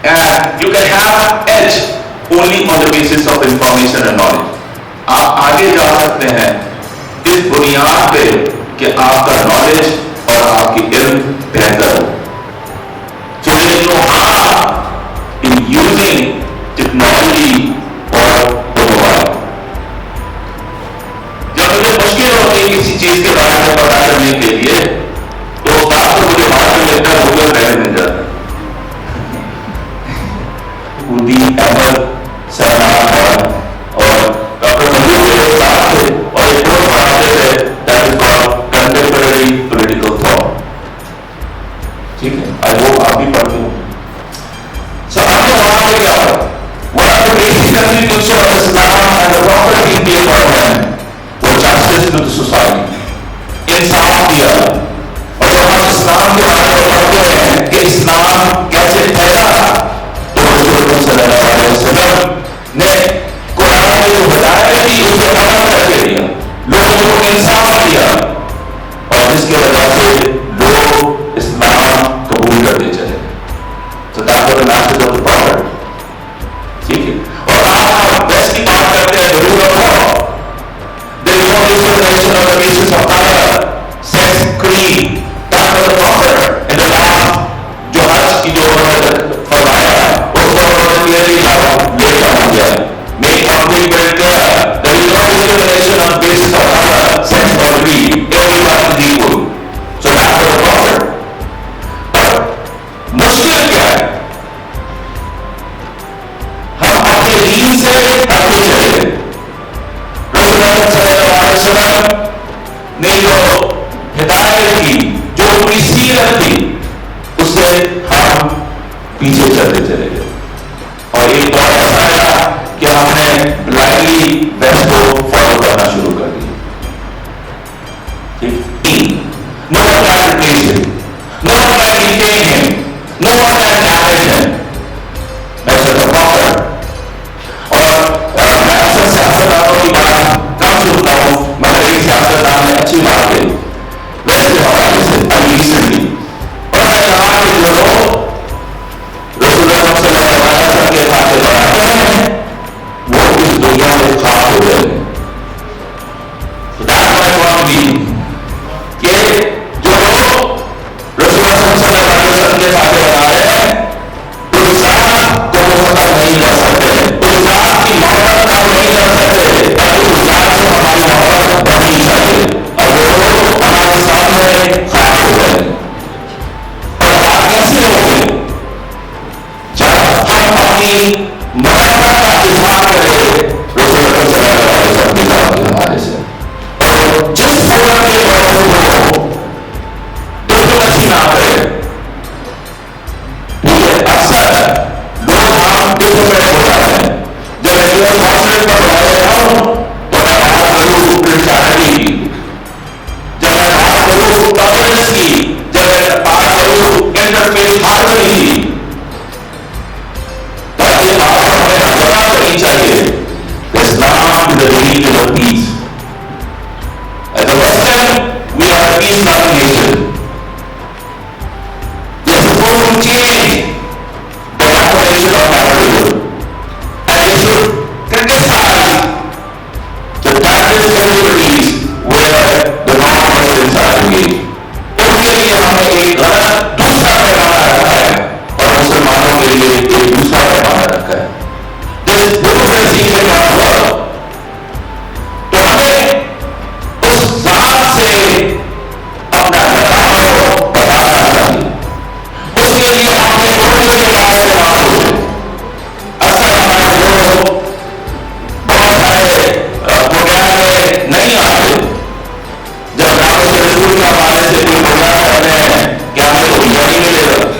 and you can have edge only on the basis of information and knowledge. آپ آگے جا سکتے ہیں اس بنیاد پہ کہ آپ کا نالج اور آپ کی علم بہتر ہو. So there is no harm in using technology اور موبائل. جب مجھے مشکل ہوتی ہے کسی چیز کے بارے میں پتا کرنے کے لیے تو بات کو مجھے بات میں لیتا ہے گوگل پہ مل جاتا ہے. خودی احمد سرمایہ اور ڈاکٹر محمود میرے ساتھ تھے اور ایک کورس پڑھاتے تھے that is called contemporary political thought. ٹھیک ہے, آئی ہوپ آپ بھی پڑھتے ہو. سو آپ نے وہاں پہ کیا ہوا, one of the basic constitutions of Islam and the proper Indian government was justice to the society. انصاف دیا. اور جب ہم اسلام کے بارے میں پڑھتے ہیں کہ اسلام کیسے پھیلا تو رسول صلی اللہ علیہ وسلم نے قرآن میں جو ہدایت دی اسے عمل کر کے دیا, لوگوں کو انصاف دیا, اور جس کی وجہ سے لوگ اسلام قبول کرتے چلے. تو دعوت نافذ و پاور. ٹھیک ہے, اور آج ہم بیس کی بات کرتے ہیں rule of law. There is no discrimination on the basis of color, sex, creed. That was the prophet in the last جو حج کی جو فرمایا اس کو کلیئرلی لے جانا گیا. Make complete very clear. There is no discrimination on the basis of color, sex or creed. Everyone is equal. So that was the prophet. But مشکل کیا ہے, ہم اپنے دین سے ہٹتے چلے گئے. رسول اللہ صلی اللہ علیہ وسلم نے جو ہدایت کی, جو ان کی سیرت تھی, اس سے ہم پیچھے چلتے چلے گئے. اور ایک دور ایسا آیا کہ ہم نے بلائنڈلی ویسٹ کو فالو کرنا شروع کر دیا. No one can replace him. No one can retain him. No one can challenge him. That's the prophet. اور میں اکثر سیاستدانوں کی بات کم سنتا ہوں, مگر ایک سیاستدان نے اچھی بات کہی ویسٹ کے حوالے سے ریسنٹلی. اور میں کہا کہ جو لوگ رسول اللہ صلی اللہ علیہ وسلم کے خاطر بناتے ہیں وہ اس دنیا میں خاک ہو جائیں گے. کہ جو لوگ رسول اللہ صلی اللہ علیہ وسلم کے خاطر بنا رہے ہیں اس ذات کو وہ ختم نہیں کر سکتے, اس ذات کی محبت کم نہیں کر سکتے, بلکہ اس ذات سے ہماری محبت بڑھنی چاہیے. اور وہ لوگ ہمارے سامنے خاک ہو جائیں گے. اور بات کیسے ہوگی جب ہم اپنی محبت کا اظہار کریں رسول اللہ صلی اللہ علیہ وسلم کے حوالے سے. اور جس صورت میں ہو بالکل اچھی نہ کرے. اکثر لوگ ہم ڈسپوزیٹ ہو جاتے ہیں. جب ریگولر کانسرٹ پر بنائے جاؤ تو میں بات کروں کرسچینٹی کی, جب میں بات کروں ٹالرنس کی, جب میں بات کروں انٹرفیس ہارمنی کی, تب یہ بات ہمیں پتہ کرنی چاہیے کہ اسلام is the religion of peace. As a Western, we are a peace-loving nation. We are supposed to change the definition of terrorism, and we should criticize the terrorist activities where the non-Muslims are engaged. ان کے لیے ہم نے ایک غلط دوسرا پیمانہ رکھا ہے اور مسلمانوں کے لیے ایک دوسرا پیمانہ رکھا ہے. This hypocrisy cannot work. تو ہمیں اس ذات سے اپنا لگاؤ بتانا چاہیے. اس کے لیے ہم نے اردو کے بارے میں بات ہوئے. اکثر ہمارے لوگ بہت سارے پروگرام میں نہیں آتے. جب دعوت رسول کے حوالے سے کوئی پروگرام کرتے ہیں کہ ہمیں تو ویزا نہیں ملے گا,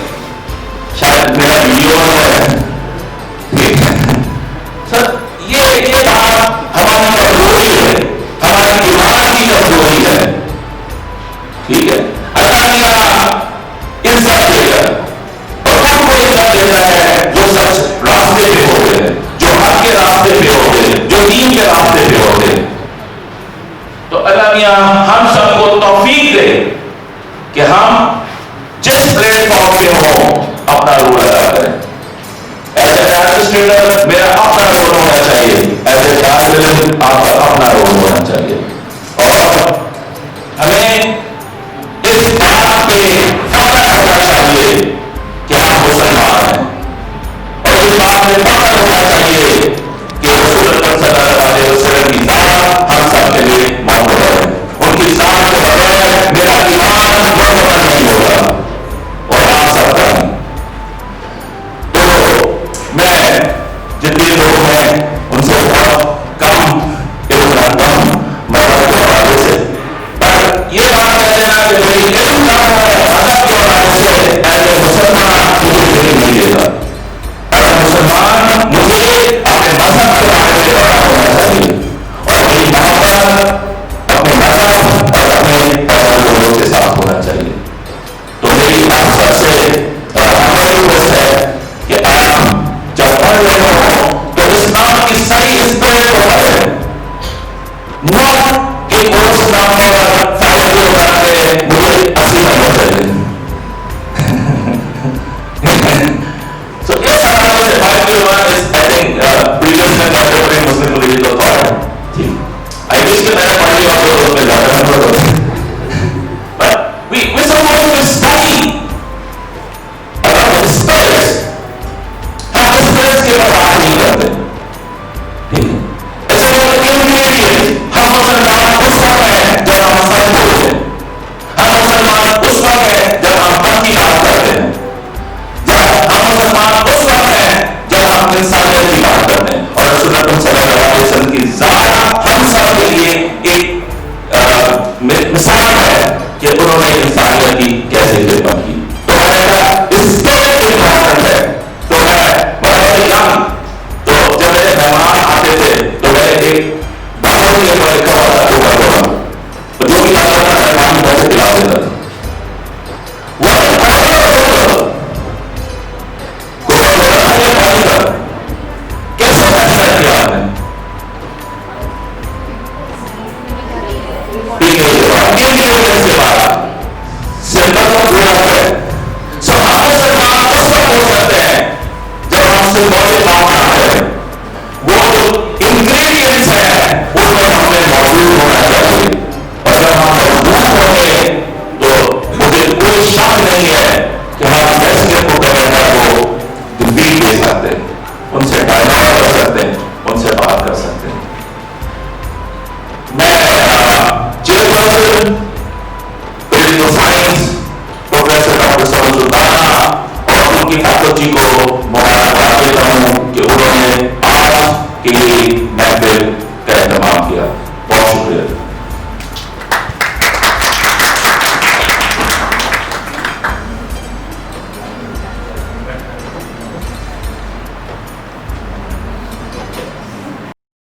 شاید میرا ویڈیو ہے. سر یہ بات ہماری کمزوری ہے, ہماری دماغ کی کمزوری ہے. ٹھیک ہے, اللہ میاں انصاف دے گا اور سب کو انصاف دیتا ہے جو سچ راستے پہ ہوتے ہیں, جو حق کے راستے پہ ہوتے ہیں, جو دین کے راستے پہ ہوتے ہیں. تو اللہ میاں ہم سب کو توفیق دے کہ ہم جس پلیٹ فارم پہ ہوں اپنا رول ادا کریں. اندر میرا اپنا رول ہونا چاہیے، ایز اے طالب علم آپ کا اپنا رول ہونا چاہیے، اور ہمیں اس بات پہ فخر ہونا چاہیے کہ ہم مسلمان ہیں، اور اس بات پہ فخر ہونا چاہیے کہ رسول اللہ صلی اللہ علیہ وسلم کی ذات ہم سب کے لیے معتبر ہے، ان کی ذات کے بغیر میرا ایمان معتبر نہیں ہوگا اور آپ سب کا نہیں۔ تو میں جتنے لوگ ہیں ان سے بہت کم مذہب کے حوالے سے، پر یہ بات کہہ دینا کہ میری علم کم ہے مذہب کے حوالے سے، ایسے مسلمان مجھے علم نہیں دیتا۔ اگر مسلمان مجھے اپنے مذہب کے بارے میں پتا ہونا چاہیے، اور میری محبت اپنے مذہب اور اپنے لوگوں کے ساتھ ہونا چاہیے۔ تو میری آپ سب سے ریکویسٹ ہے کہ آپ جب پڑھ رہے ہوں تو اسلام کی صحیح اسپرٹ کو پڑھیں، نہ کہ اس نام پر فائدے اٹھا کے مجھے 80 نمبر چاہیے۔ So اس حوالے سے فائدے مسلم پولیٹیکل تھاٹ آئی وش کہ میں نے پڑھ لیا تو اس میں زیادہ نمبر ہوتے، but we supposed to study about the spirits، ہم spirits کی پرواہ نہیں کرتے، ٹھیک ہے؟ ایسے وہ انگریڈینٹ، ہم مسلمان اس وقت ہیں جب ہم سچ بولتے ہیں، ہم مسلمان اس وقت ہیں جب ہم حق کی بات کرتے ہیں، ہم مسلمان اس وقت ہیں جب ہم انسانیت کی بات کرتے ہیں، اور رسول اللہ صلی اللہ علیہ وسلم کی ذات ہم سب کے لیے ایک مثال ہے کہ انہوں نے انسانیت کی کیسے خدمت کی۔ تو میں نے کہا اسپرٹ امپورٹنٹ ہے، تو میں بڑے یم، تو جب میرے مہمان آتے تھے تو میں ایک بابر کے اوپر لکھا ہوا تھا اوپر ہوگا، تو جو بھی آتا تھا مہمان پیسے دلا دیتا تھا۔ کیسے فیصلہ کیا آپ نے؟ سمپل اور پورا ہے۔ سو ہم مسلمان اس وقت ہو سکتے ہیں جب ہم سے بہت کام نہ کریں، وہ جو انگریڈینٹس ہیں اس میں ہمیں موجود ہونا چاہیے، اور جب ہم موجود ہوں گے تو مجھے کوئی شک نہیں ہے کہ ہم فیصلے کو کرنے کا وہ ڈیفیٹ دے سکتے ہیں، ان سے ڈائلاگ کر سکتے ہیں، ان سے بات کر سکتے ہیں۔ میں chairperson political science professor doctor اور ان کی فیکلٹی کو مبارکباد دیتا ہوں کہ انہوں نے آج کے لیے محفل کا اہتمام کیا۔